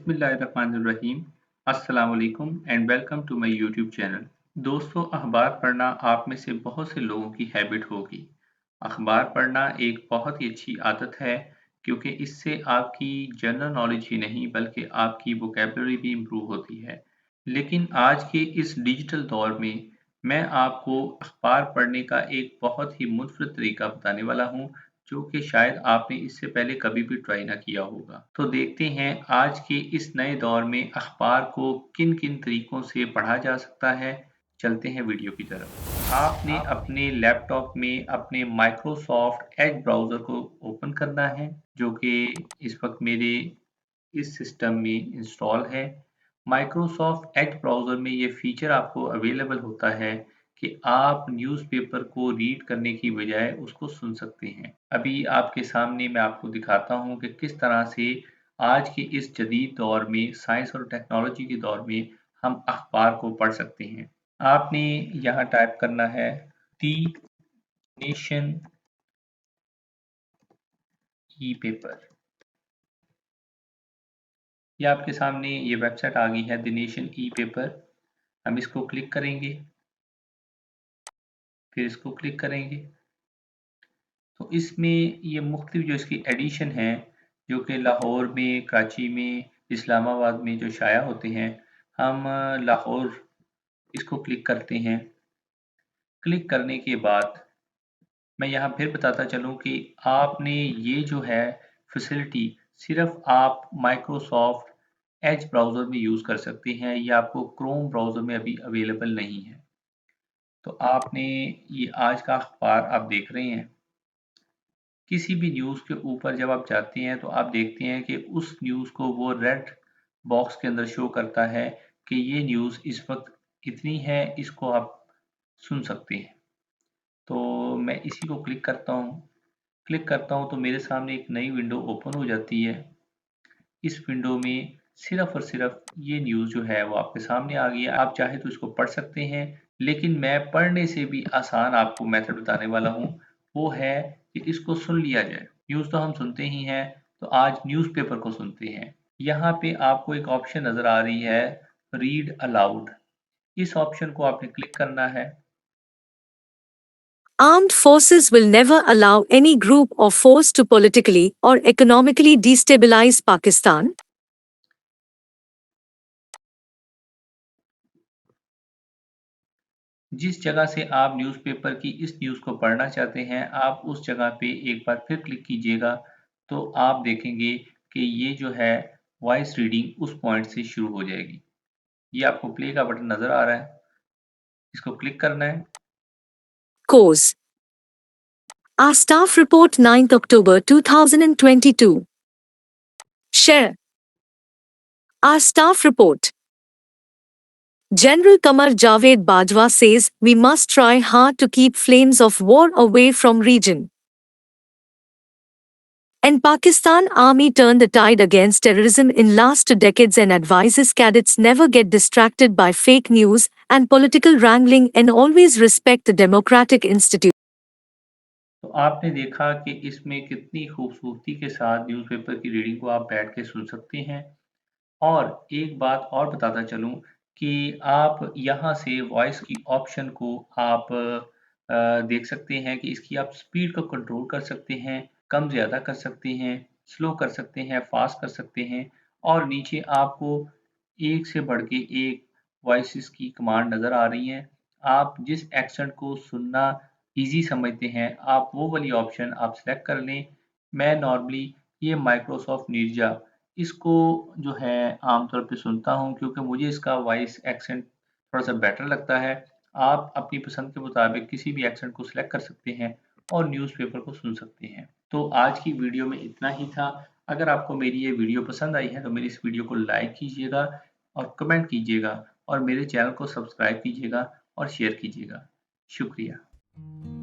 बिस्मिल्लाहिर्रहमानिर्रहीम। अस्सलाम वालेकुम and welcome to my YouTube channel. दोस्तों, अखबार पढ़ना आप में से बहुत से लोगों की हैबिट होगी। अखबार पढ़ना एक बहुत ही अच्छी आदत है क्योंकि इससे आपकी जनरल नॉलेज ही नहीं बल्कि आपकी वोकैबुलरी भी इम्प्रूव होती है। लेकिन आज के इस डिजिटल दौर में मैं आपको अखबार पढ़ने का एक बहुत ही मुनफरद तरीका बताने वाला हूँ जो कि शायद आपने इससे पहले कभी भी ट्राई ना किया होगा। तो देखते हैं आज के इस नए दौर में अखबार को किन-किन तरीकों से पढ़ा जा सकता है। चलते हैं वीडियो की तरफ। आपने अपने लैपटॉप में अपने माइक्रोसॉफ्ट एज ब्राउज़र को ओपन करना है, जो कि इस वक्त मेरे इस सिस्टम में इंस्टॉल है। माइक्रोसॉफ्ट एज ब्राउज़र में ये फीचर आपको अवेलेबल होता है कि आप न्यूज़पेपर को रीड करने की बजाय उसको सुन सकते हैं। अभी आपके सामने मैं आपको दिखाता हूँ कि किस तरह से आज के इस जदीद दौर में, साइंस और टेक्नोलॉजी के दौर में हम अखबार को पढ़ सकते हैं। आपने यहाँ टाइप करना है दी नेशन ई-पेपर। ये आपके सामने ये वेबसाइट आ गई है द नेशन ई-पेपर। हम इसको क्लिक करेंगे, फिर इसको क्लिक करेंगे। तो इसमें ये मुख्तलिफ जो इसकी एडिशन है, जो कि लाहौर में, कराची में, इस्लामाबाद में जो शाया होते हैं, हम लाहौर इसको क्लिक करते हैं। क्लिक करने के बाद मैं यहाँ फिर बताता चलूँ कि आपने ये जो है फैसिलिटी सिर्फ आप माइक्रोसॉफ्ट एज ब्राउज़र में यूज़ कर सकते हैं, ये आपको क्रोम ब्राउज़र में अभी अवेलेबल नहीं है। तो आपने ये आज का अखबार आप देख रहे हैं, किसी भी न्यूज़ के ऊपर जब आप जाते हैं तो आप देखते हैं कि उस न्यूज़ को वो रेड बॉक्स के अंदर शो करता है कि ये न्यूज़ इस वक्त इतनी है, इसको आप सुन सकते हैं। तो मैं इसी को क्लिक करता हूँ तो मेरे सामने एक नई विंडो ओपन हो जाती है। इस विंडो में सिर्फ और सिर्फ ये न्यूज़ जो है वो आपके सामने आ गई है। आप चाहे तो इसको पढ़ सकते हैं, लेकिन मैं पढ़ने से भी आसान आपको मेथड बताने वाला हूँ। वो है कि इसको सुन लिया जाए। न्यूज़ तो हम सुनते ही हैं, तो आज न्यूज़पेपर को सुनते हैं। यहाँ पे आपको एक ऑप्शन नज़र आ रही है रीड अलाउड। इस ऑप्शन को आपने क्लिक करना है। Armed forces will never allow any group or force to politically or economically destabilize Pakistan. जिस जगह से आप न्यूज़पेपर की इस न्यूज़ को पढ़ना चाहते हैं, आप उस जगह पे एक बार फिर क्लिक कीजिएगा, तो आप देखेंगे कि ये जो है वॉइस रीडिंग उस पॉइंट से शुरू हो जाएगी। ये आपको प्ले का बटन नज़र आ रहा है, इसको क्लिक करना है। Cause. Our staff report 9th October 2022. Share. Our staff report. General Qamar Javed Bajwa says we must try hard to keep flames of war away from region. And Pakistan Army turned the tide against terrorism in last 2 decades and advises cadets never get distracted by fake news and political wrangling and always respect the democratic institutions. तो आपने देखा कि इसमें कितनी खूबसूरती के साथ newspaper की रीडिंग को आप बैठ के सुन सकते हैं। और एक बात और बताता चलूँ कि आप यहाँ से वॉइस की ऑप्शन को आप देख सकते हैं कि इसकी आप स्पीड को कंट्रोल कर सकते हैं, कम ज़्यादा कर सकते हैं, स्लो कर सकते हैं, फ़ास्ट कर सकते हैं और नीचे आपको एक से बढ़ के एक वॉइसेस की कमांड नज़र आ रही हैं। आप जिस एक्सेंट को सुनना ईज़ी समझते हैं, आप वो वाली ऑप्शन आप सेलेक्ट कर लें। मैं नॉर्मली ये माइक्रोसॉफ्ट निंजा इसको जो है आमतौर पे सुनता हूँ क्योंकि मुझे इसका वॉइस एक्सेंट थोड़ा-सा बेटर लगता है। आप अपनी पसंद के मुताबिक किसी भी एक्सेंट को सिलेक्ट कर सकते हैं और न्यूज़पेपर को सुन सकते हैं। तो आज की वीडियो में इतना ही था। अगर आपको मेरी ये वीडियो पसंद आई है तो मेरी इस वीडियो को लाइक कीजिएगा और कमेंट कीजिएगा और मेरे चैनल को सब्सक्राइब कीजिएगा और शेयर कीजिएगा। शुक्रिया।